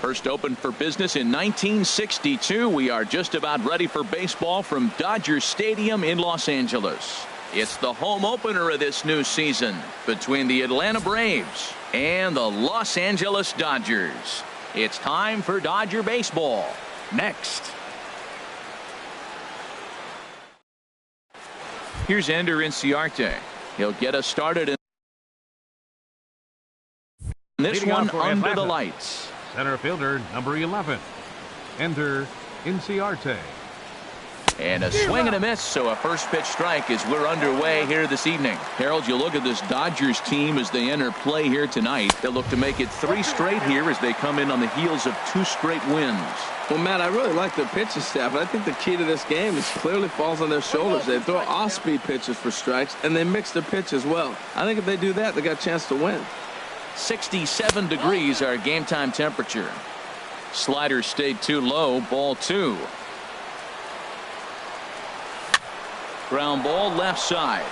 First opened for business in 1962. We are just about ready for baseball from Dodger Stadium in Los Angeles. It's the home opener of this new season between the Atlanta Braves and the Los Angeles Dodgers. It's time for Dodger baseball. Next. Here's Ender Inciarte. He'll get us started in this one under the lights. Center fielder, number 11, Ender Inciarte. And a swing and a miss, so a first pitch strike as we're underway here this evening. Harold, you look at this Dodgers team as they enter play here tonight. They'll look to make it 3 straight here as they come in on the heels of 2 straight wins. Well, Matt, I really like their pitching staff, but I think the key to this game is clearly falls on their shoulders. They throw off-speed pitches for strikes, and they mix their pitch as well. I think if they do that, they got a chance to win. 67 degrees our game time temperature. Slider stayed too low, ball 2. Ground ball left side.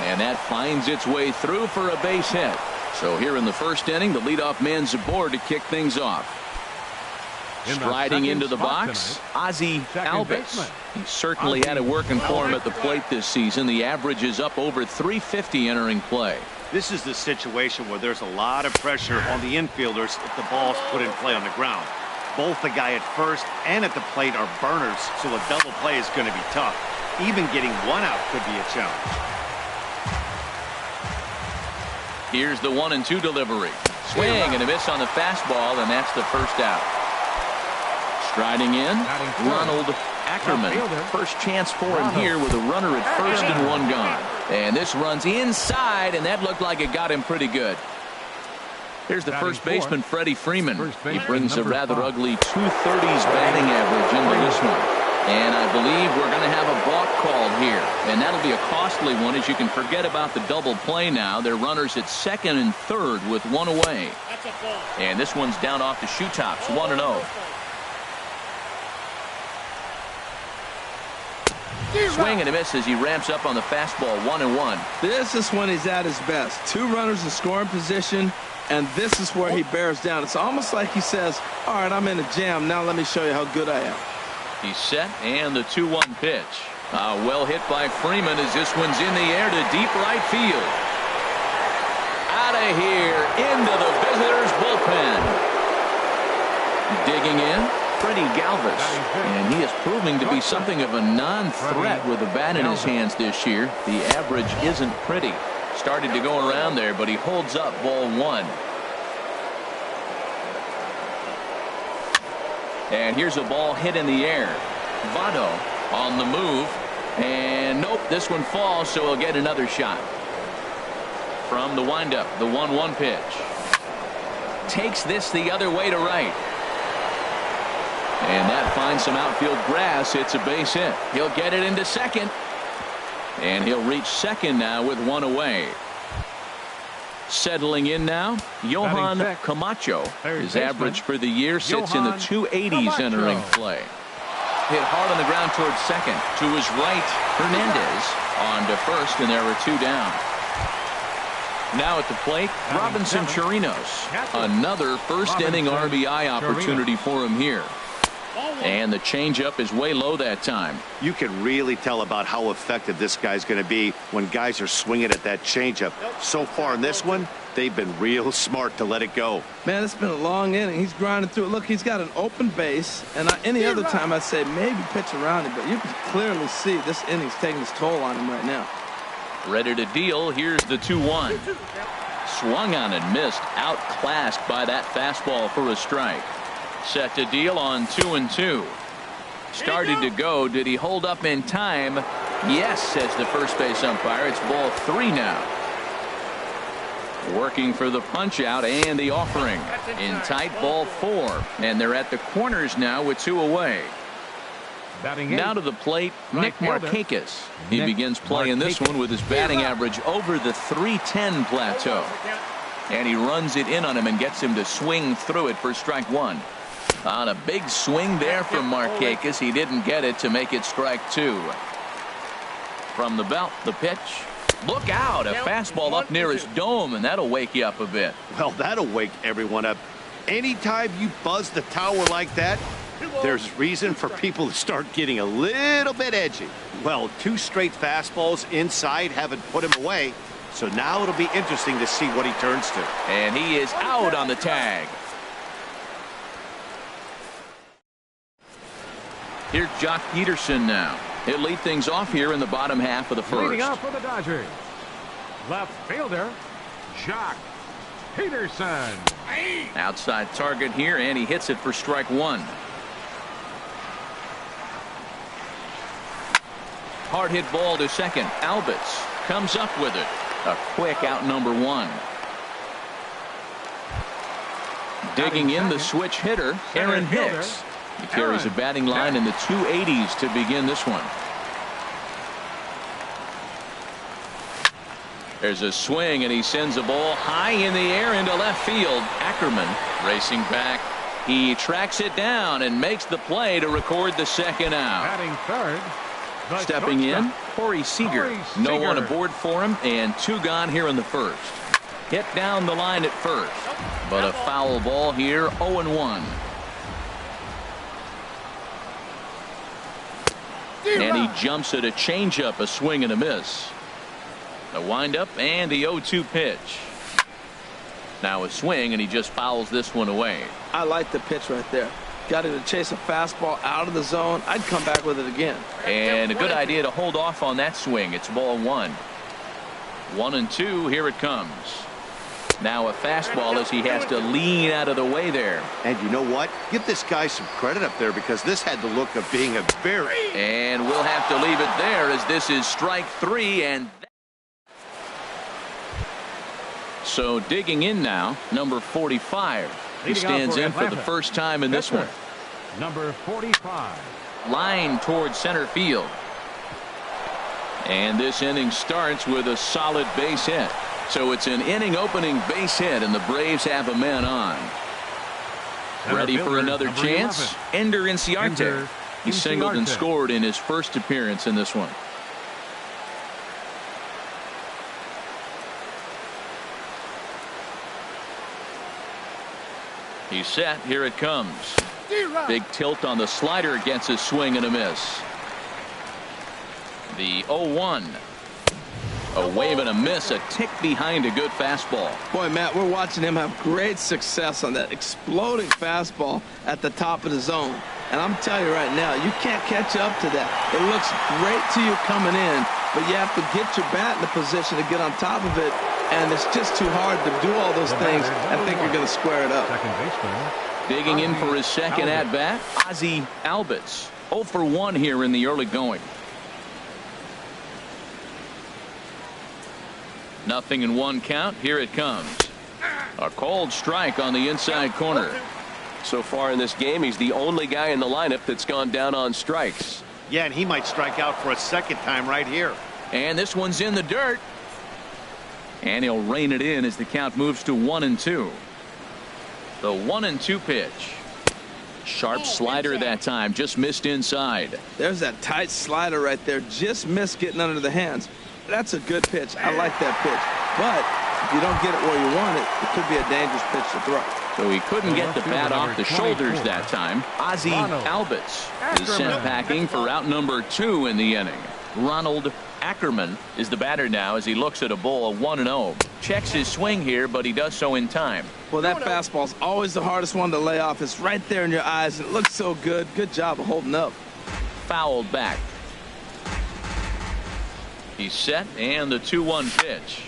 And that finds its way through for a base hit. So here in the first inning, the leadoff man's aboard to kick things off. Striding into the box, Ozzie Albies. He certainly had it working for him at the plate this season. The average is up over 350 entering play. This is the situation where there's a lot of pressure on the infielders if the ball's put in play on the ground. Both the guy at first and at the plate are burners, so a double play is going to be tough. Even getting one out could be a challenge. Here's the 1-2 delivery. Swing and a miss on the fastball, and that's the first out. Striding in, Ronald Ackerman. First chance for him here with a runner at first and 1 gone. And this runs inside, and that looked like it got him pretty good. Here's the first baseman, Freddie Freeman. He brings a rather ugly 230s batting average into this one. And I believe we're going to have a balk called here. And that'll be a costly one, as you can forget about the double play now. They're runners at second and third with 1 away. And this one's down off the shoe tops, 1-0. Swing and a miss as he ramps up on the fastball, 1-1. This is when he's at his best. 2 runners in scoring position, and this is where he bears down. It's almost like he says, all right, I'm in a jam. Now let me show you how good I am. He's set, and the 2-1 pitch. Well hit by Freeman as this one's in the air to deep right field. Out of here, into the visitors' bullpen. Digging in, Freddie Galvis. And he is proving to be something of a non-threat with the bat in his hands this year. The average isn't pretty. Started to go around there, but he holds up, ball 1. And here's a ball hit in the air. Votto on the move. And nope, this one falls, so he'll get another shot. From the windup, the 1-1 pitch. Takes this the other way to right. And that finds some outfield grass. It's a base hit. He'll get it into second. And he'll reach second now with 1 away. Settling in now, Johan Camacho. His average for the year sits in the 280s entering play. Hit hard on the ground towards second. To his right, Hernandez on to first, and there are 2 down. Now at the plate, Robinson Chirinos. Another first inning RBI opportunity for him here. And the changeup is way low that time. You can really tell about how effective this guy's going to be when guys are swinging at that changeup. So far in this one, they've been real smart to let it go. Man, it's been a long inning. He's grinding through it. Look, he's got an open base, and any other time I'd say maybe pitch around him, but you can clearly see this inning's taking its toll on him right now. Ready to deal. Here's the 2-1. Swung on and missed. Outclassed by that fastball for a strike. Set to deal on 2-2. Started to go. Did he hold up in time? Yes, says the first base umpire. It's ball 3 now. Working for the punch out and the offering. In tight, ball 4. And they're at the corners now with 2 away. Now to the plate, Nick Markakis. He begins playing this one with his batting average over the 310 plateau. And he runs it in on him and gets him to swing through it for strike 1. On a big swing there from Markakis. He didn't get it to make it strike 2. From the belt, the pitch. Look out, a fastball up near his dome, and that'll wake you up a bit. Well, that'll wake everyone up. Anytime you buzz the tower like that, there's reason for people to start getting a little bit edgy. Well, 2 straight fastballs inside haven't put him away, so now it'll be interesting to see what he turns to. And he is out on the tag. Here's Jock Peterson now. He'll lead things off here in the bottom half of the first. Leading off for the Dodgers, left fielder, Jock Peterson. Outside target here, and he hits it for strike 1. Hard hit ball to second. Albitz comes up with it. A quick out number 1. Digging in the switch hitter, Aaron Hicks. He carries a batting line in the 280s to begin this one. There's a swing, and he sends a ball high in the air into left field. Ackerman racing back. He tracks it down and makes the play to record the second out. Batting third. Stepping in, Corey Seager. No one aboard for him, and 2 gone here in the first. Hit down the line at first, but a foul ball here, 0-1. And he jumps at a changeup, a swing and a miss. The windup and the 0-2 pitch. Now a swing, and he just fouls this one away. I like the pitch right there. Got him to chase a fastball out of the zone. I'd come back with it again. And a good idea to hold off on that swing. It's ball 1. 1-2. Here it comes. Now a fastball as he has to lean out of the way there. And you know what? Give this guy some credit up there, because this had the look of being a very... And we'll have to leave it there, as this is strike 3. And so digging in now, number 45. He stands in for the first time in this one. Number 45. Line towards center field. And this inning starts with a solid base hit. So it's an inning opening base hit, and the Braves have a man on. Ready for another chance? Ender Inciarte. He singled and scored in his first appearance in this one. He's set. Here it comes. Big tilt on the slider, gets a swing and a miss. The 0-1. A wave and a miss, a tick behind a good fastball. Boy, Matt, we're watching him have great success on that exploding fastball at the top of the zone. And I'm telling you right now, you can't catch up to that. It looks great to you coming in, but you have to get your bat in a position to get on top of it. And it's just too hard to do all those things and think you're going to square it up. Second baseman. Digging in for his second at-bat, Ozzie Albitz. 0 for 1 here in the early going. 0-1 count. Here it comes. A called strike on the inside corner. So far in this game, he's the only guy in the lineup that's gone down on strikes. Yeah, and he might strike out for a second time right here. And this one's in the dirt. And he'll rein it in as the count moves to 1-2. The 1-2 pitch. Sharp slider that time, just missed inside. There's that tight slider right there, just missed getting under the hands. That's a good pitch. I like that pitch. But if you don't get it where you want it, it could be a dangerous pitch to throw. So he couldn't get the bat off the shoulders that time. Ozzie Albitz is sent packing for out number 2 in the inning. Ronald Ackerman is the batter now as he looks at a ball 1-0. Checks his swing here, but he does so in time. Well, that fastball's always the hardest one to lay off. It's right there in your eyes. It looks so good. Good job of holding up. Fouled back. He's set, and the 2-1 pitch.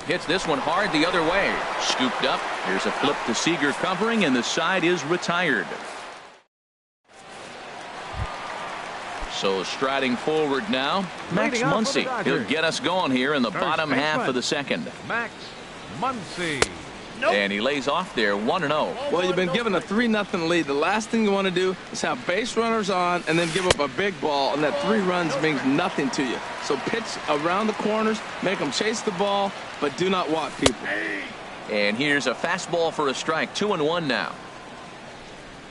Hits this one hard the other way. Scooped up. Here's a flip to Seager covering, and the side is retired. So striding forward now, Max Muncy. He'll get us going here in the bottom half of the second. Max Muncy. And he lays off there 1-0. Well, you've been given a 3-0 lead. The last thing you want to do is have base runners on and then give up a big ball, and that 3 runs means nothing to you. So pitch around the corners, make them chase the ball, but do not walk people. And here's a fastball for a strike. 2-1 now.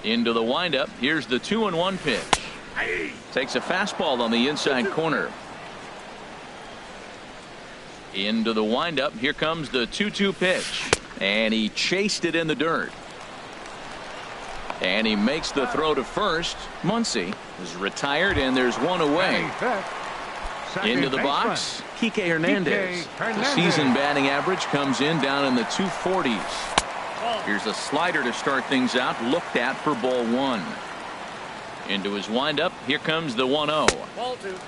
Into the windup. Here's the 2-1 pitch. Takes a fastball on the inside corner. Into the windup. Here comes the 2-2 pitch. And he chased it in the dirt. And he makes the throw to first. Muncy is retired, and there's one away. Into the box, Kike Hernandez. The season batting average comes in down in the 240s. Here's a slider to start things out, looked at for ball one. Into his windup, here comes the 1-0.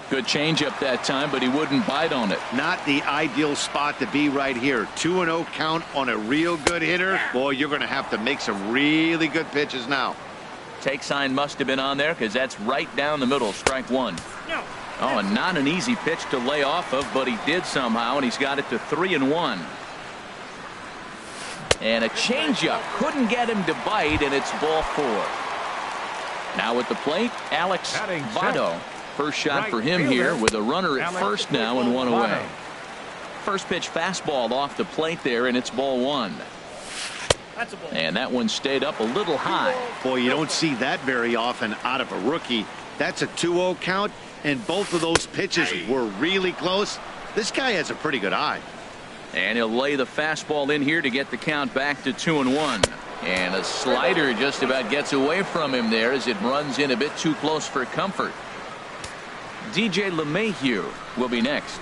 Good changeup that time, but he wouldn't bite on it. Not the ideal spot to be right here. 2-0 count on a real good hitter. Boy, you're going to have to make some really good pitches now. Take sign must have been on there because that's right down the middle. Strike one. Oh, and not an easy pitch to lay off of, but he did somehow, and he's got it to 3-1. And a changeup couldn't get him to bite, and it's ball four. Now at the plate, Alex Votto. First shot for him here with a runner at first now and one away. First pitch fastball off the plate there, and it's ball one. And that one stayed up a little high. Boy, you don't see that very often out of a rookie. That's a 2-0 count, and both of those pitches were really close. This guy has a pretty good eye. And he'll lay the fastball in here to get the count back to 2-1. And a slider just about gets away from him there as it runs in a bit too close for comfort. DJ LeMahieu will be next.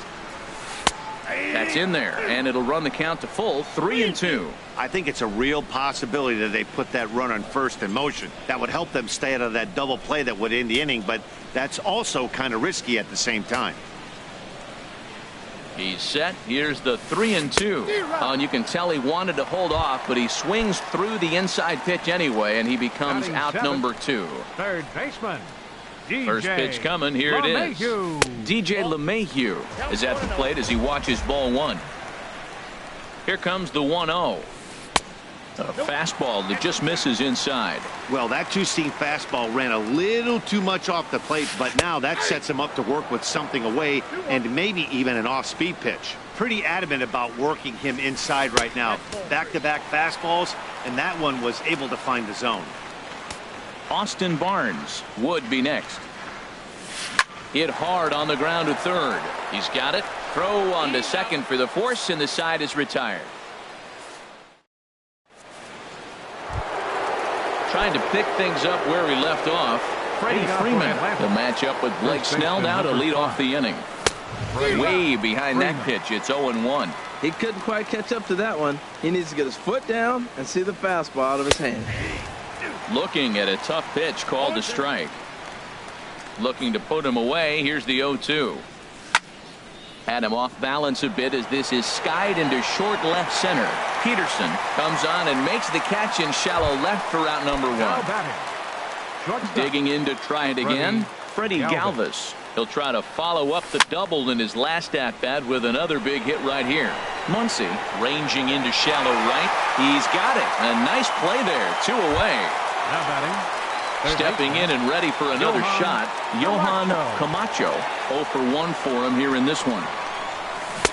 That's in there, and it'll run the count to full, 3-2. I think it's a real possibility that they put that run on first in motion. That would help them stay out of that double play that would end the inning, but that's also kind of risky at the same time. He's set. Here's the 3-2. And you can tell he wanted to hold off, but he swings through the inside pitch anyway, and he becomes out number two. Third baseman. First pitch coming. Here it is. DJ LeMahieu is at the plate as he watches ball one. Here comes the 1-0. A fastball that just misses inside. Well, that two-seam fastball ran a little too much off the plate, but now that sets him up to work with something away and maybe even an off-speed pitch. Pretty adamant about working him inside right now. Back-to-back fastballs, and that one was able to find the zone. Austin Barnes would be next. Hit hard on the ground to third. He's got it. Throw on to second for the force, and the side is retired. Trying to pick things up where he left off. Freddie Freeman. The matchup with Blake Snell now to lead off the inning. Way behind that pitch. It's 0-1. He couldn't quite catch up to that one. He needs to get his foot down and see the fastball out of his hand. Looking at a tough pitch called a strike. Looking to put him away. Here's the 0-2. Had him off balance a bit as this is skied into short left center. Peterson comes on and makes the catch in shallow left for out number one. Digging in to try it again. Freddie Galvis. He'll try to follow up the double in his last at-bat with another big hit right here. Muncy ranging into shallow right. He's got it. A nice play there. Two away. Now batting. Stepping in and ready for another shot, Johan Camacho. 0 for 1 for him here in this one.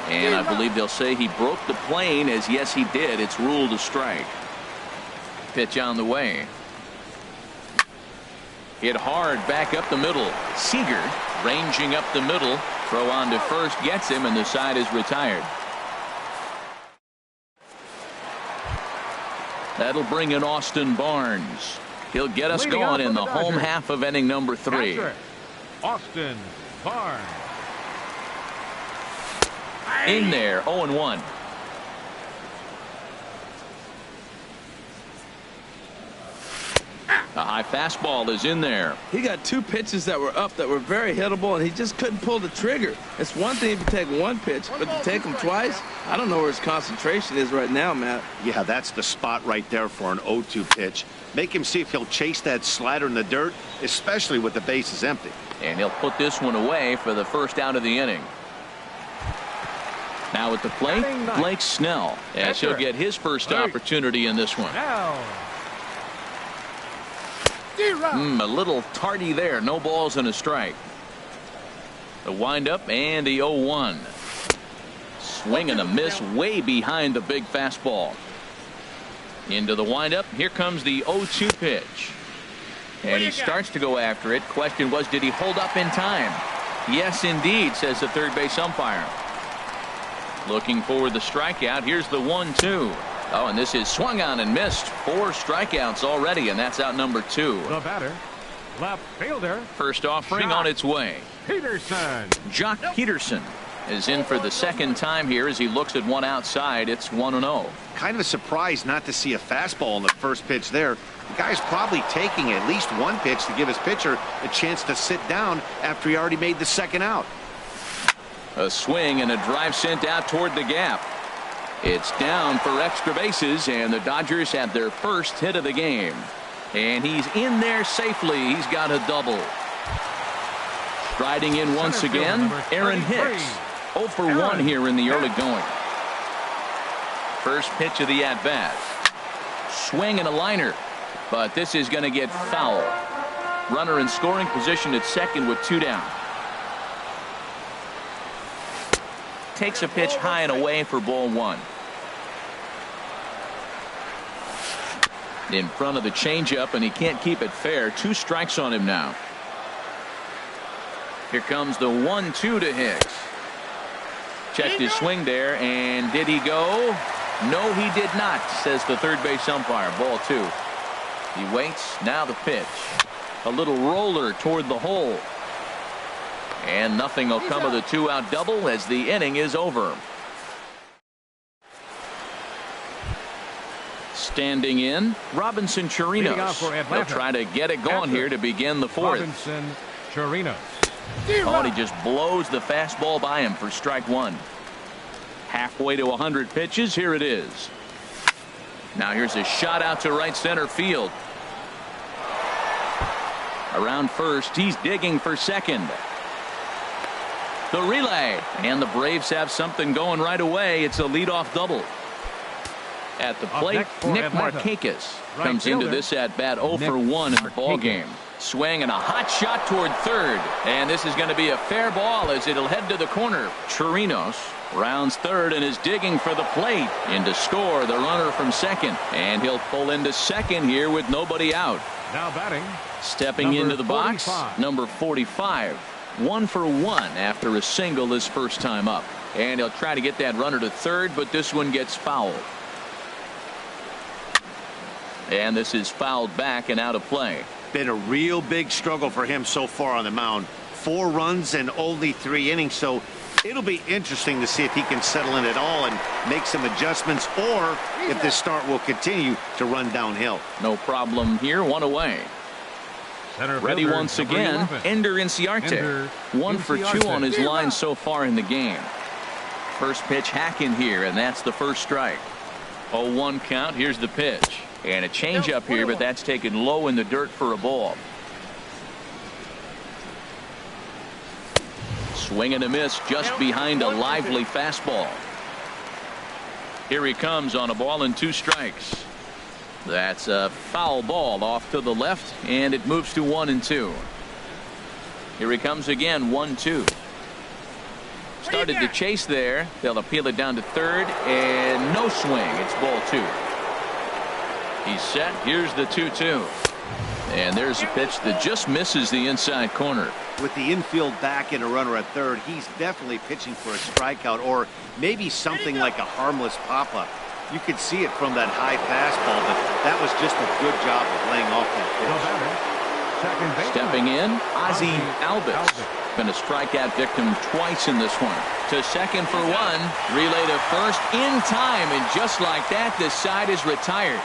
And I believe they'll say he broke the plane, as yes he did. It's ruled a strike. Pitch on the way. Hit hard back up the middle. Seager ranging up the middle. Throw on to first gets him, and the side is retired. That'll bring in Austin Barnes. He'll get us going in the home half of inning number 3. Austin Barnes. In there, 0-1. A high fastball is in there. He got two pitches that were up that were very hittable, and he just couldn't pull the trigger. It's one thing if you take one pitch, but to take them twice, I don't know where his concentration is right now, Matt. Yeah, that's the spot right there for an 0-2 pitch. Make him see if he'll chase that slider in the dirt, especially with the bases empty. And he'll put this one away for the first out of the inning. Now at the plate, Blake Snell, as he'll get his first opportunity in this one. A little tardy there. No balls and a strike. The windup and the 0-1. Swing and a miss way behind the big fastball. Into the windup. Here comes the 0-2 pitch. And he starts to go after it. Question was, did he hold up in time? Yes, indeed, says the third base umpire. Looking for the strikeout. Here's the 1-2. Oh, and this is swung on and missed. 4 strikeouts already, and that's out number 2. The batter, left fielder. First offering on its way. Peterson. Jock Peterson is in for the second time here as he looks at one outside. It's 1-0. Kind of surprised not to see a fastball on the first pitch there. The guy's probably taking at least one pitch to give his pitcher a chance to sit down after he already made the second out. A swing and a drive sent out toward the gap. It's down for extra bases, and the Dodgers have their first hit of the game. And he's in there safely. He's got a double. Striding in once again, Aaron Hicks. 0 for 1 here in the early going. First pitch of the at-bat. Swing and a liner, but this is going to get foul. Runner in scoring position at second with 2 down. Takes a pitch high and away for ball 1. In front of the changeup, and he can't keep it fair. 2 strikes on him now. Here comes the 1-2 to Hicks. Checked his swing there, and did he go? No, he did not, says the third base umpire. Ball 2. He waits. Now the pitch. A little roller toward the hole. And nothing will come of the 2-out double as the inning is over. Standing in, Robinson Chirinos. They'll try to get it going here to begin the 4th. Robinson Chirinos. Oh, and he just blows the fastball by him for strike 1. Halfway to 100 pitches. Here it is. Now here's a shot out to right center field. Around first, he's digging for second. The relay, and the Braves have something going right away. It's a leadoff double. At the plate, Nick Markakis comes into this at bat 0 for 1 in the ball game. Swing and a hot shot toward third, and this is going to be a fair ball as it'll head to the corner. Chirinos rounds third and is digging for the plate. In to score, the runner from second, and he'll pull into second here with nobody out. Now batting, stepping into the box, number 45. 1 for 1 after a single his first time up, and he'll try to get that runner to third, but this one gets fouled. And this is fouled back and out of play. Been a real big struggle for him so far on the mound. 4 runs and only 3 innings, so it'll be interesting to see if he can settle in at all and make some adjustments, or if this start will continue to run downhill. No problem here. 1 away. Ready once again, Ender Inciarte. 1 for 2 on his line so far in the game. First pitch hacking here, and that's the first strike. 0-1 count. Here's the pitch. And a changeup here, but that's taken low in the dirt for a ball. Swing and a miss just behind a lively fastball. Here he comes on a ball and 2 strikes. That's a foul ball off to the left, and it moves to 1-2. Here he comes again, 1-2. Started to chase there. They'll appeal it down to third, and no swing. It's ball 2. He's set. Here's the 2-2. And there's a pitch that just misses the inside corner. With the infield back and a runner at third, he's definitely pitching for a strikeout, or maybe something like a harmless pop-up. You could see it from that high fastball, but that was just a good job of laying off that pitch. Stepping in, Ozzie Albies. Been a strikeout victim twice in this one. To second for 1. Relay to first in time, and just like that, the side is retired.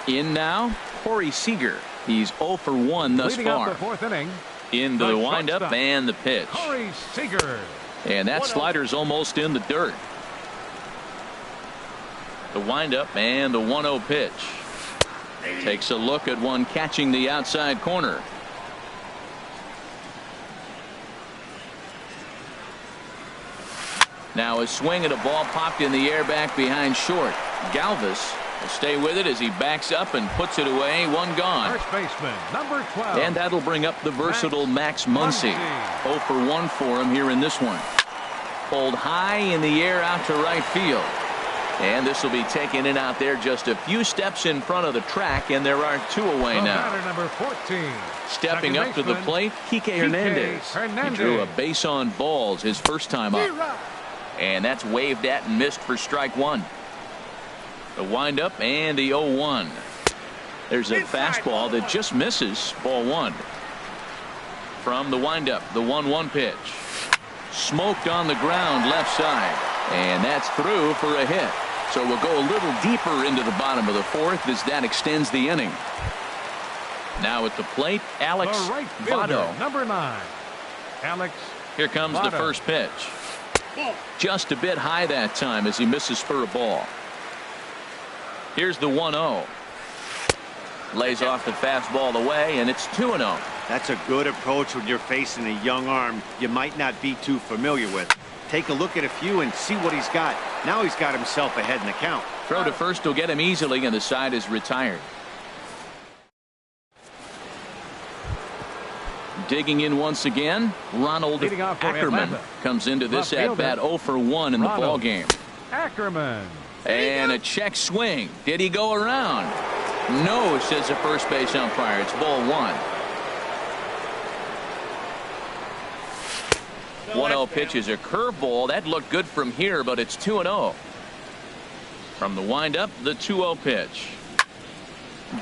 In now, Corey Seager. He's 0 for 1 thus far. Into the windup and the pitch. Corey Seager. And that slider's almost in the dirt. The windup and the 1-0 pitch. Takes a look at one catching the outside corner. Now a swing and a ball popped in the air back behind short. Galvis will stay with it as he backs up and puts it away. 1 gone. First baseman, number 12. And that'll bring up the versatile Max Muncy. 0 for 1 for him here in this one. Pulled high in the air out to right field. And this will be taken in out there just a few steps in front of the track, and there are 2 away now. Number 14. Stepping up to the plate, Kike Hernandez. He drew a base on balls his first time up. And that's waved at and missed for strike one. The windup and the 0-1. There's a fastball that just misses, ball one. From the windup, the 1-1 pitch. Smoked on the ground left side. And that's through for a hit. So we'll go a little deeper into the bottom of the fourth as that extends the inning. Now at the plate, Alex Votto. Number 9. Alex. Here comes Votto. The first pitch. Just a bit high that time as he misses for a ball. Here's the 1-0. Lays off the fastball away, and it's 2-0. That's a good approach when you're facing a young arm you might not be too familiar with. Take a look at a few and see what he's got. Now he's got himself ahead in the count. Throw to first will get him easily, and the side is retired. Digging in once again, Ronald Ackerman comes into this at-bat 0 for 1 in the ball game. Ackerman. And a check swing. Did he go around? No, says the first base umpire. It's ball one. 1-0 pitch is a curveball. That looked good from here, but it's 2-0. From the windup, the 2-0 pitch.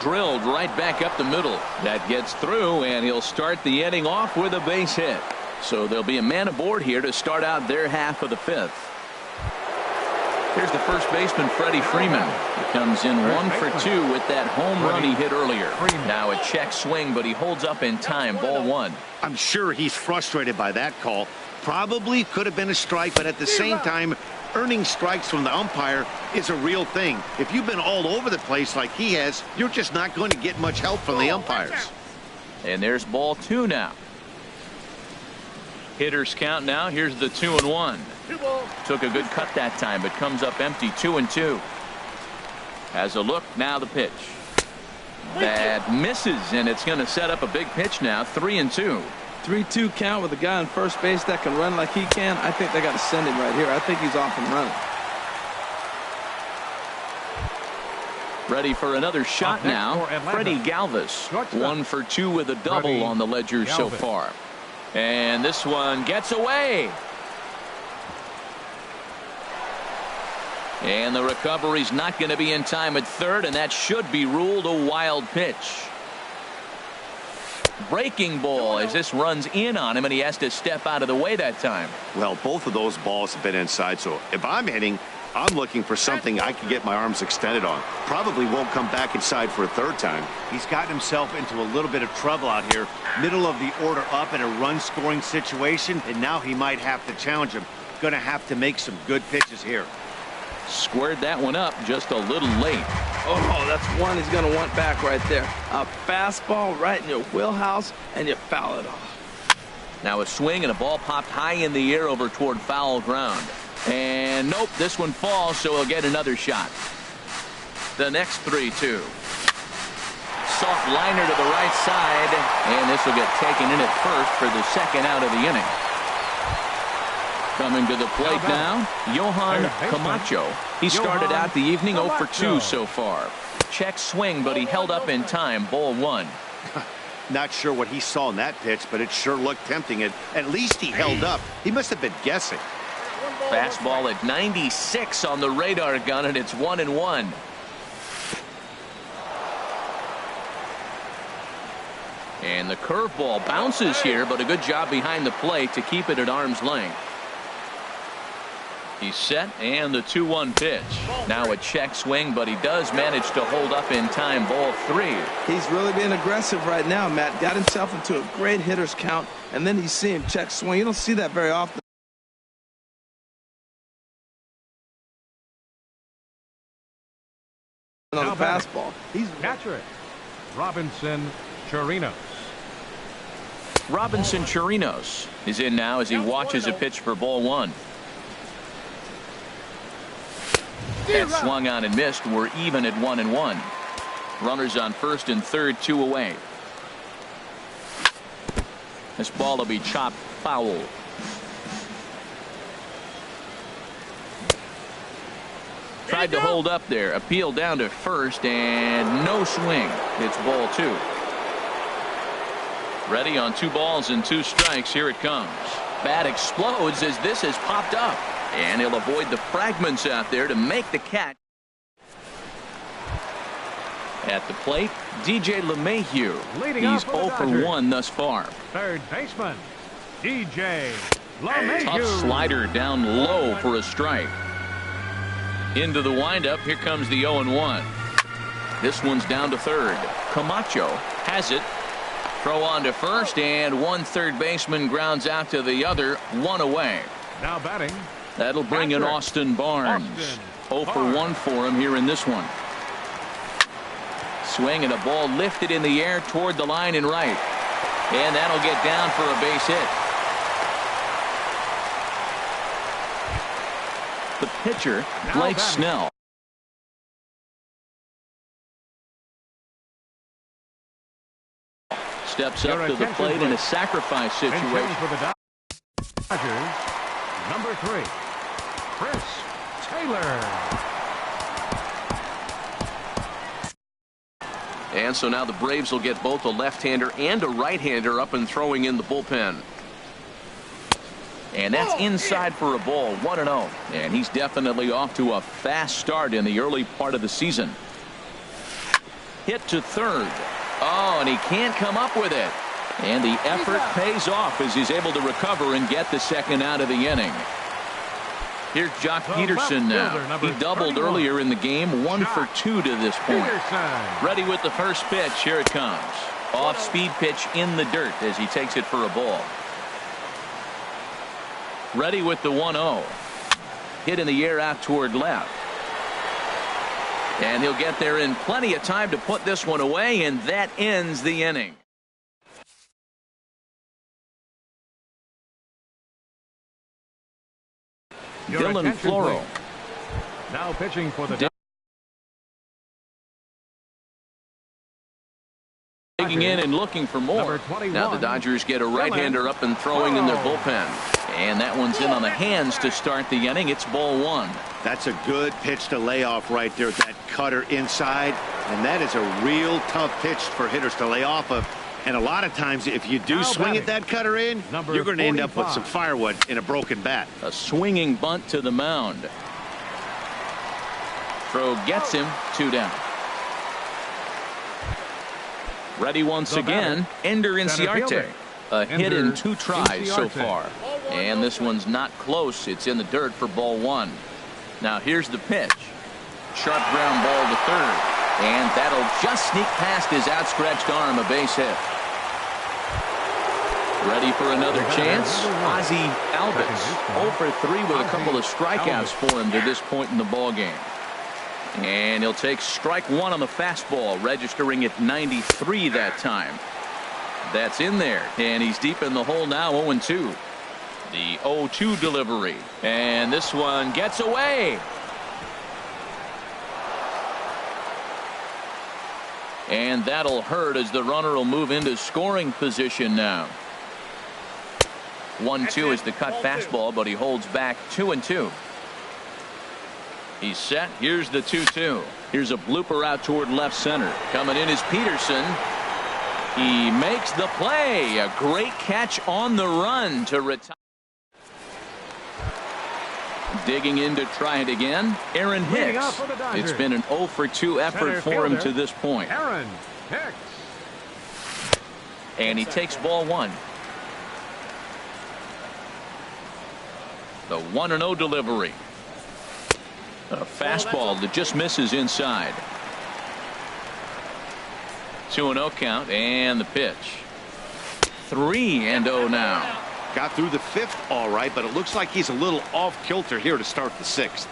Drilled right back up the middle. That gets through, and he'll start the inning off with a base hit. So there'll be a man aboard here to start out their half of the fifth. Here's the first baseman, Freddie Freeman. He comes in 1 for 2 with that home run he hit earlier. Now a check swing, but he holds up in time. Ball one. I'm sure he's frustrated by that call. Probably could have been a strike, but at the same time, earning strikes from the umpire is a real thing. If you've been all over the place like he has, you're just not going to get much help from the umpires. And there's ball two now. Hitters count now. Here's the 2-1. Took a good cut that time, but comes up empty. 2-2. Has a look. Now the pitch. That misses, and it's going to set up a big pitch now. 3-2. 3-2 count with a guy on first base that can run like he can. I think they got to send him right here. I think he's off and running. Ready for another shot now. Freddie Galvis. 1 for 2 with a double on the ledger so far. And this one gets away. And the recovery's not going to be in time at third, and that should be ruled a wild pitch. Breaking ball as this runs in on him, and he has to step out of the way that time. Well, both of those balls have been inside, so if I'm hitting, I'm looking for something I can get my arms extended on. Probably won't come back inside for a third time. He's gotten himself into a little bit of trouble out here. Middle of the order up in a run-scoring situation, and now he might have to challenge him. Going to have to make some good pitches here. Squared that one up just a little late. Oh, that's one he's going to want back right there. A fastball right in your wheelhouse, and you foul it off. Now a swing, and a ball popped high in the air over toward foul ground. And nope, this one falls, so he'll get another shot. The next 3-2. Soft liner to the right side, and this will get taken in at first for the second out of the inning. Coming to the plate now, Johan Camacho. He started out the evening 0 for 2 so far. Check swing, but he held up in time. Ball one. Not sure what he saw in that pitch, but it sure looked tempting. At least he held up. He must have been guessing. Fastball at 96 on the radar gun, and it's 1-1. And the curveball bounces here, but a good job behind the plate to keep it at arm's length. He's set, and the 2-1 pitch. Now a check swing, but he does manage to hold up in time. Ball three. He's really being aggressive right now, Matt. Got himself into a great hitter's count, and then you see him check swing. You don't see that very often. On the fastball. He's Patrick Robinson Chirinos. Robinson Chirinos is in now as he watches a pitch for ball one. That swung on and missed. We're even at 1-1. Runners on first and third, 2 away. This ball will be chopped foul. Tried to hold up there. Appeal down to first, and no swing. It's ball two. Ready on 2 balls and 2 strikes. Here it comes. bat explodes as this has popped up. And he'll avoid the fragments out there to make the catch. At the plate, DJ LeMahieu. He's 0 for 1 thus far. Third baseman, DJ LeMahieu. Tough slider down low for a strike. Into the windup, here comes the 0-1. This one's down to third. Camacho has it. Throw on to first, and one third baseman grounds out to the other, one away. Now batting. That'll bring in Austin Barnes. 0 for 1 for him here in this one. Swing and a ball lifted in the air toward the line and right. And that'll get down for a base hit. The pitcher, Blake Snell. Steps up to the plate in a sacrifice situation. For the Dodgers, number 3, Chris Taylor. And so now the Braves will get both a left-hander and a right-hander up and throwing in the bullpen. And that's inside for a ball, 1-0. And he's definitely off to a fast start in the early part of the season. Hit to third. Oh, and he can't come up with it. And the effort pays off as he's able to recover and get the second out of the inning. Here's Jock Peterson now. He doubled earlier in the game, 1 for 2 to this point. Ready with the first pitch. Here it comes. Off-speed pitch in the dirt as he takes it for a ball. Ready with the 1-0. Hit in the air out toward left. And he'll get there in plenty of time to put this one away, and that ends the inning. Dylan Floro. Now pitching for the digging in and looking for more. Now the Dodgers get a right-hander up and throwing in their bullpen. And that one's in on the hands to start the inning. It's ball 1. That's a good pitch to lay off right there. That cutter inside. And that is a real tough pitch for hitters to lay off of. And a lot of times, if you do swing at that cutter in, you're going to end up with some firewood in a broken bat. A swinging bunt to the mound. Throw gets him, 2 down. Ready once again, Ender Inciarte. A hit in 2 tries so far. And this one's not close. It's in the dirt for ball 1. Now here's the pitch. Sharp ground ball to third. And that'll just sneak past his outstretched arm, a base hit. Ready for another chance? Ozzie Alvis, 0 for 3 with a couple of strikeouts for him to this point in the ball game. And he'll take strike 1 on the fastball, registering at 93 that time. That's in there, and he's deep in the hole now, 0-2. The 0-2 delivery, and this one gets away. And that'll hurt as the runner will move into scoring position now. 1-2 is the cut fastball, but he holds back 2-2. He's set. Here's the 2-2. Here's a blooper out toward left center. Coming in is Peterson. He makes the play. A great catch on the run to retire. Digging in to try it again. Aaron Hicks. It's been an 0 for 2 effort for him to this point. Aaron Hicks. And he takes ball 1. The 1-0 delivery. A fastball that just misses inside. 2-0 count, and the pitch. 3-0 now. Got through the 5th all right, but it looks like he's a little off kilter here to start the 6th.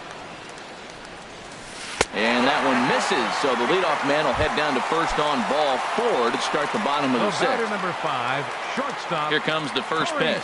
And that one misses, so the leadoff man will head down to first on ball 4 to start the bottom of the 6th. Number 5, shortstop. Here comes the first pitch.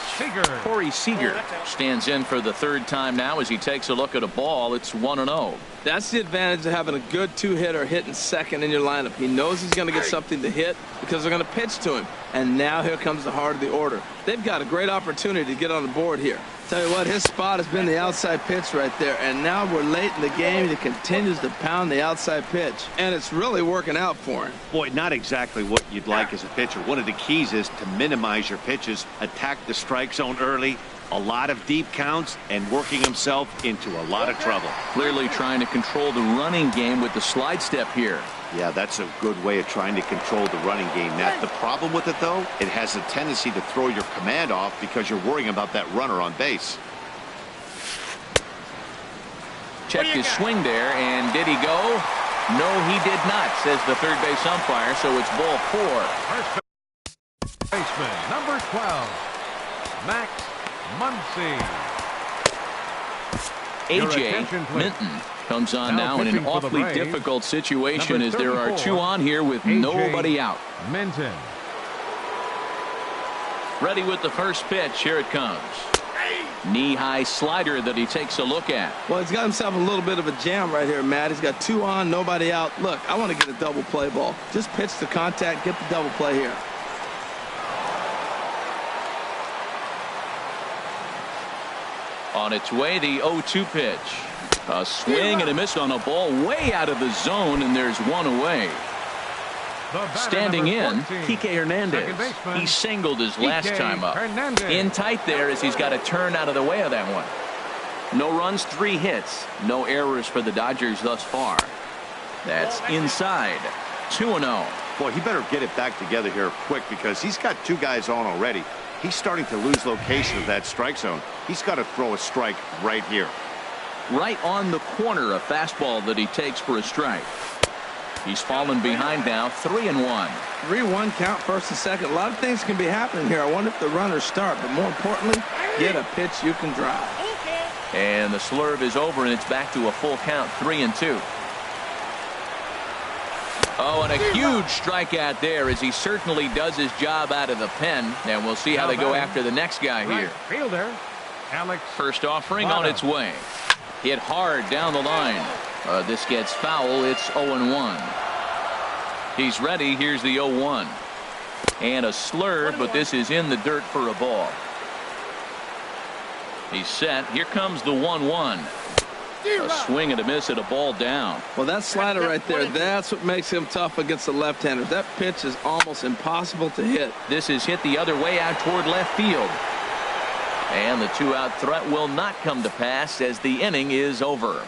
Corey Seager stands in for the 3rd time now as he takes a look at a ball. It's 1-0. That's the advantage of having a good 2-hitter hitting second in your lineup. He knows he's going to get something to hit because they're going to pitch to him. And now here comes the heart of the order. They've got a great opportunity to get on the board here. Tell you what, his spot has been the outside pitch right there. And now we're late in the game. He continues to pound the outside pitch. And it's really working out for him. Boy, not exactly what you'd like as a pitcher. One of the keys is to minimize your pitches, attack the strike zone early, A lot of deep counts and working himself into a lot of trouble. Clearly trying to control the running game with the slide step here. Yeah, that's a good way of trying to control the running game, Matt. The problem with it, though, it has a tendency to throw your command off because you're worrying about that runner on base. Checked his swing there, and did he go? No, he did not, says the third base umpire, so it's ball 4. First baseman, number 12, Max Muncy. A.J. Minton comes on now in an awfully difficult situation as there are 2 on here with nobody out. Minton. Ready with the first pitch. Here it comes. Knee-high slider that he takes a look at. Well, he's got himself a little bit of a jam right here, Matt. He's got 2 on, nobody out. Look, I want to get a double play ball. Just pitch the contact, get the double play here. On its way, the 0-2 pitch. A swing and a miss on a ball way out of the zone, and there's 1 away. Standing in, Kike Hernandez. He singled his last time up. In tight there as he's got to turn out of the way of that one. No runs, 3 hits. No errors for the Dodgers thus far. That's inside. 2-0. Boy, he better get it back together here quick because he's got 2 guys on already. He's starting to lose location of that strike zone. He's got to throw a strike right here. Right on the corner, a fastball that he takes for a strike. He's fallen behind now, 3-1. 3-1 count, first and second. A lot of things can be happening here. I wonder if the runners start, but more importantly, get a pitch you can drive. And the slurve is over, and it's back to a full count, 3-2. Oh, and a huge strikeout there as he certainly does his job out of the pen. And we'll see how they go after the next guy here. Fielder, Alex. First offering on its way. Hit hard down the line. This gets foul. It's 0-1. He's ready. Here's the 0-1. And a slurve, but this is in the dirt for a ball. He's set. Here comes the 1-1. A swing and a miss at a ball down. Well, that slider right there, that's what makes him tough against the left-handers. That pitch is almost impossible to hit. This is hit the other way out toward left field. And the 2-out threat will not come to pass as the inning is over.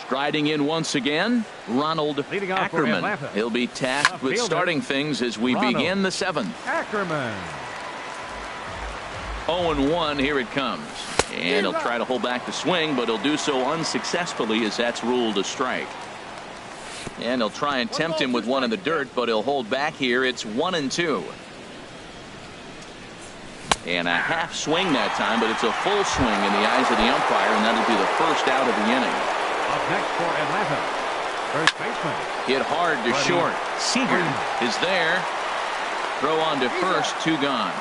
Striding in once again, Ronald Ackerman. He'll be tasked with starting things as we begin the 7th. Ackerman. 0-1, here it comes. And he'll try to hold back the swing, but he'll do so unsuccessfully as that's ruled a strike. And he'll try and tempt him with one in the dirt, but he'll hold back here. It's 1-2. And a half swing that time, but it's a full swing in the eyes of the umpire, and that'll be the first out of the inning. Up next for Atlanta, first baseman. Hit hard to short. Seager is there. Throw on to first, 2 gone.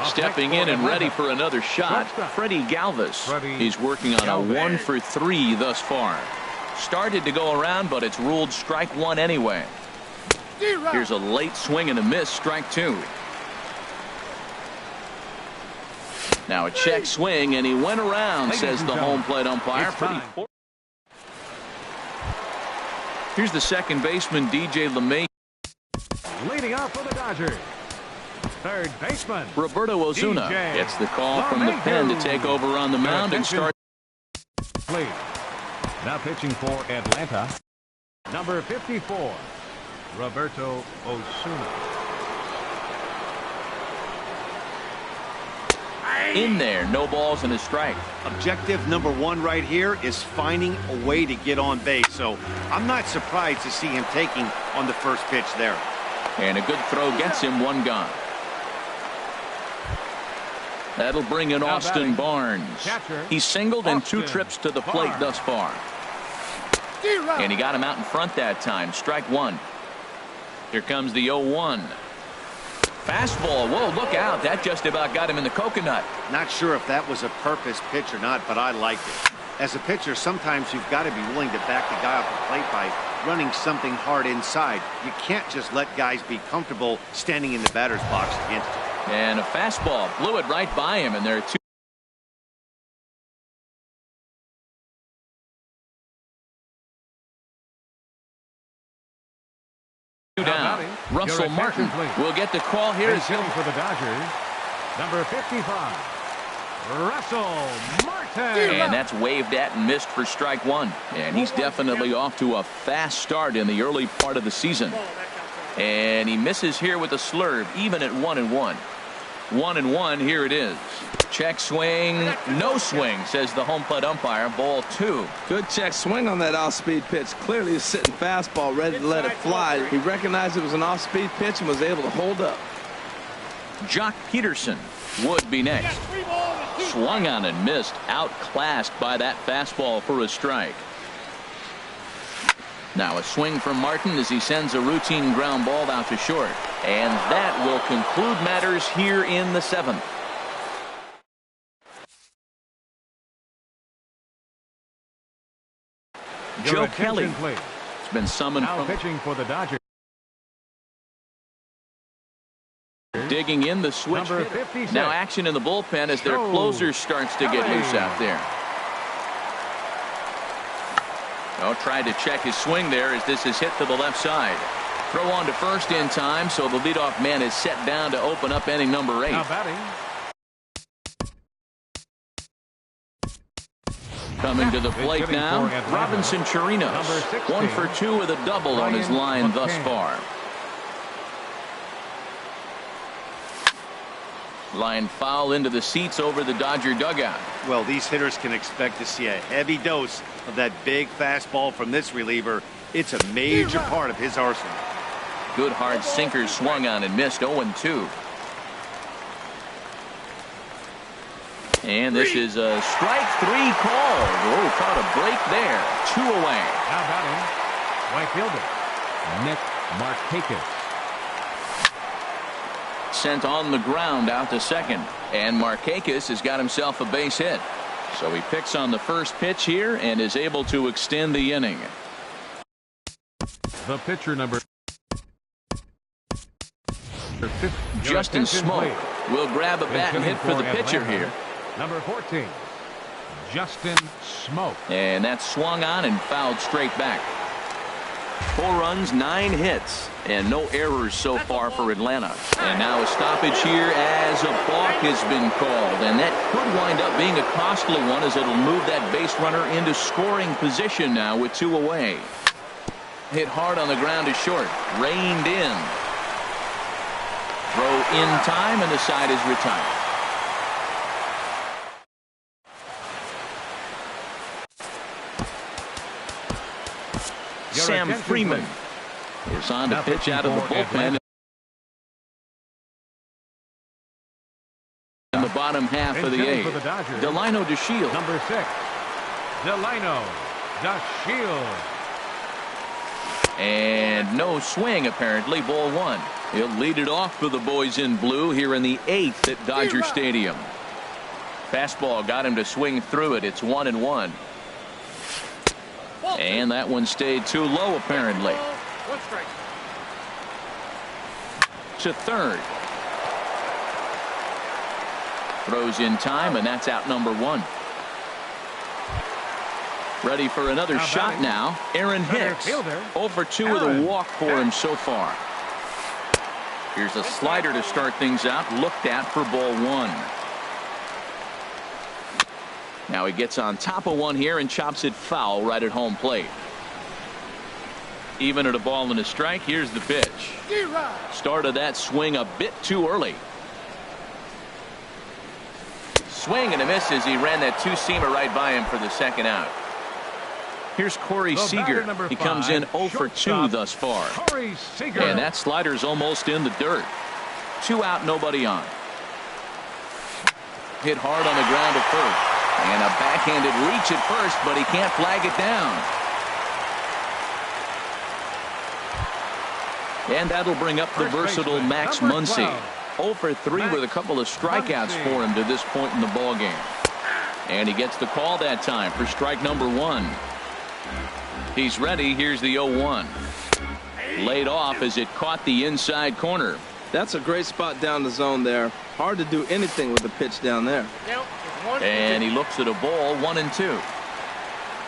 Stepping in and ready for another shot, Freddie Galvis. He's working on a 1 for 3 thus far. Started to go around, but it's ruled strike 1 anyway. Here's a late swing and a miss, strike 2. Now a check swing, and he went around, says the home plate umpire. Here's the second baseman, DJ LeMay. Leading off for the Dodgers, third baseman Roberto Ozuna gets the call from the pen to take over on the mound and start. Now pitching for Atlanta, number 54, Roberto Osuna. In there, no balls and a strike. Objective number 1 right here is finding a way to get on base. So I'm not surprised to see him taking on the first pitch there. And a good throw gets him 1 gone. That'll bring in Austin Barnes. He's singled in 2 trips to the plate thus far. And he got him out in front that time. Strike 1. Here comes the 0-1. Fastball. Whoa, look out. That just about got him in the coconut. Not sure if that was a purpose pitch or not, but I liked it. As a pitcher, sometimes you've got to be willing to back the guy off the plate by running something hard inside. You can't just let guys be comfortable standing in the batter's box against you. And a fastball blew it right by him, and there are 2. Russell Martin will get the call here. He's hitting for the Dodgers. Number 55. Russell Martin. And that's waved at and missed for strike one. And he's definitely off to a fast start in the early part of the season. And he misses here with a slurve, even at 1-1. 1-1, here it is. Check swing, no swing, says the home plate umpire. Ball 2. Good check swing on that off-speed pitch. Clearly a sitting fastball, ready to let it fly. He recognized it was an off-speed pitch and was able to hold up. Jock Peterson would be next. Swung on and missed, outclassed by that fastball for a strike. Now a swing from Martin as he sends a routine ground ball out to short. And that will conclude matters here in the 7th. Joe Kelly has been summoned now from pitching for the Dodgers. digging in the switch. Now action in the bullpen as their closer starts to get loose out there. Oh, tried to check his swing there as this is hit to the left side. Throw on to first in time, so the leadoff man is set down to open up inning number 8. Now batting. Coming to the plate now, Robinson Chirinos. 1 for 2 with a double on his line thus far. Line foul into the seats over the Dodger dugout. Well, these hitters can expect to see a heavy dose of that big fastball from this reliever. It's a major part of his arsenal. Good hard sinker swung on and missed. 0-2. And this is a strike 3 call. Oh, caught a break there. 2 away. Now batting, right fielder Nick Markakis. Sent on the ground out to second. And Markakis has got himself a base hit. So he picks on the first pitch here and is able to extend the inning. The pitcher number Justin Smoke will grab a bat and hit for the pitcher here. Number 14, Justin Smoke. And that's swung on and fouled straight back. 4 runs, 9 hits, and no errors so far for Atlanta. And now a stoppage here as a balk has been called. And that could wind up being a costly one as it'll move that base runner into scoring position now with 2 away. Hit hard on the ground to short. Reined in. Throw in time, and the side is retired. Sam Freeman is on to pitch out of the bullpen in the bottom half of the 8th. Delino DeShields. Number 6, Delino DeShields. And no swing, apparently. Ball 1. He'll lead it off for the boys in blue here in the 8th at Dodger Stadium. Fastball got him to swing through it. It's 1-1. And that one stayed too low, apparently. To third. Throws in time, and that's out number 1. Ready for another shot now. Aaron Hicks. 0 for 2 with a walk for him so far. Here's a slider to start things out. Looked at for ball 1. Now he gets on top of one here and chops it foul right at home plate. Even at a ball and a strike. Here's the pitch. Started that swing a bit too early. Swing and a miss as he ran that 2-seamer right by him for the second out. Here's Corey Seager. He comes in 0 for 2 thus far. And that slider's almost in the dirt. 2 out, nobody on. Hit hard on the ground at first. And a backhanded reach at first, but he can't flag it down. And that'll bring up the versatile Max Muncy. 0 for 3 with a couple of strikeouts for him to this point in the ballgame. And he gets the call that time for strike number 1. He's ready. Here's the 0-1. Laid off as it caught the inside corner. That's a great spot down the zone there. Hard to do anything with the pitch down there. And he looks at a ball, 1-2.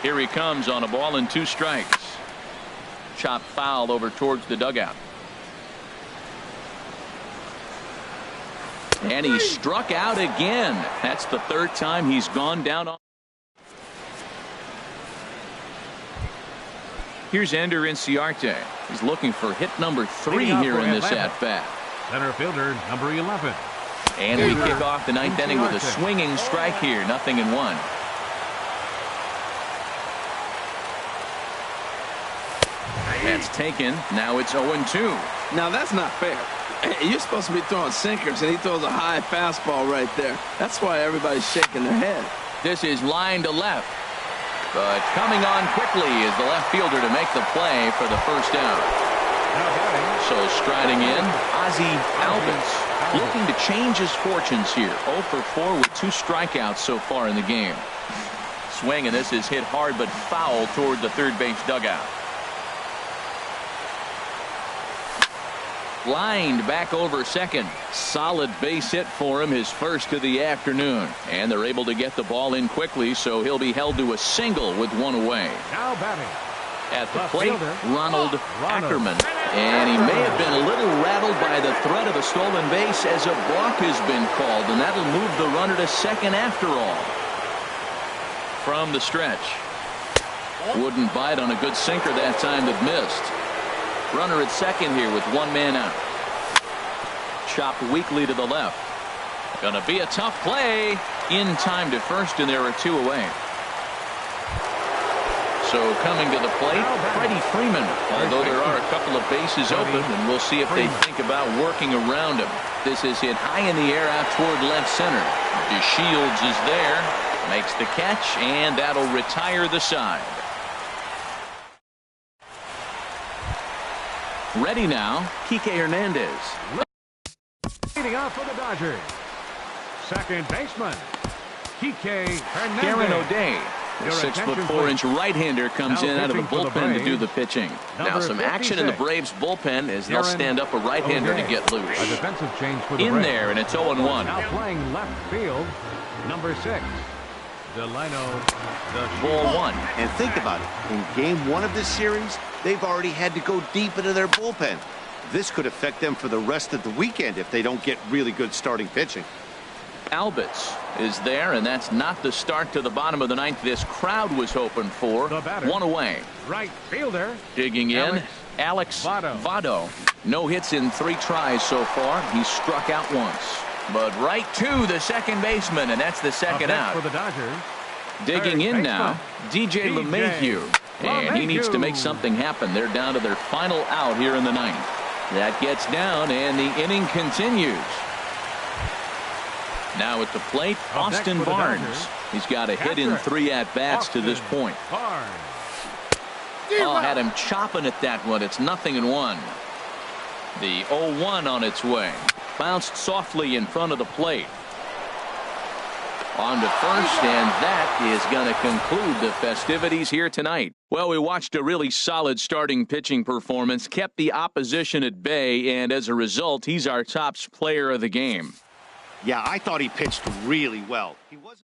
Here he comes on a ball and 2 strikes. Chop foul over towards the dugout. And he struck out again. That's the third time he's gone down on. Here's Ender Inciarte. He's looking for hit number 3 here in this at-bat. Center fielder, number 11. And we kick off the ninth inning with a swinging strike here. 0-1. That's taken. Now it's 0-2. Now that's not fair. You're supposed to be throwing sinkers, and he throws a high fastball right there. That's why everybody's shaking their head. This is line to left. But coming on quickly is the left fielder to make the play for the first out. So striding in, Ozzie Albies, looking to change his fortunes here. 0 for 4 with 2 strikeouts so far in the game. Swing, and this is hit hard but foul toward the third base dugout. Lined back over second. Solid base hit for him, his first of the afternoon. And they're able to get the ball in quickly, so he'll be held to a single with 1 away. Now batting. At the plate, Ronald Ackerman. And he may have been a little rattled by the threat of a stolen base as a balk has been called, and that'll move the runner to second after all. From the stretch. Wouldn't bite on a good sinker that time that missed. Runner at second here with 1 man out. Chopped weakly to the left. Gonna be a tough play. In time to first, and there are 2 away. So coming to the plate, Freddie Freeman. Although there are a couple of bases open, and we'll see if they think about working around him. This is hit high in the air out toward left center. DeShields is there. Makes the catch, and that'll retire the side. Ready now, Kike Hernandez. Leading off for the Dodgers. Second baseman, Kike Hernandez. Aaron O'Day, the 6'4" right-hander, comes in out of the bullpen to do the pitching. Now some action in the Braves bullpen as they'll stand up a right-hander to get loose. A defensive change for the in Braves. there, and it's 0-1. Now playing left field, number 6. Delino. Ball 1. And think about it. In game 1 of this series, they've already had to go deep into their bullpen. This could affect them for the rest of the weekend if they don't get really good starting pitching. Albies is there, and that's not the start to the bottom of the ninth this crowd was hoping for. 1 away. Right fielder. Digging in, Alex Votto. No hits in 3 tries so far. He's struck out once. But right to the second baseman, and that's the second out. For the Dodgers. Digging in now, DJ LeMahieu. And he needs to make something happen. They're down to their final out here in the ninth. That gets down, and the inning continues. Now at the plate, Austin Barnes. He's got a hit in 3 at-bats to this point. Oh, had him chopping at that one. It's 0-1. The 0-1 on its way. Bounced softly in front of the plate. On to first, and that is going to conclude the festivities here tonight. Well, we watched a really solid starting pitching performance, kept the opposition at bay, and as a result, he's our top player of the game. Yeah, I thought he pitched really well. He wasn't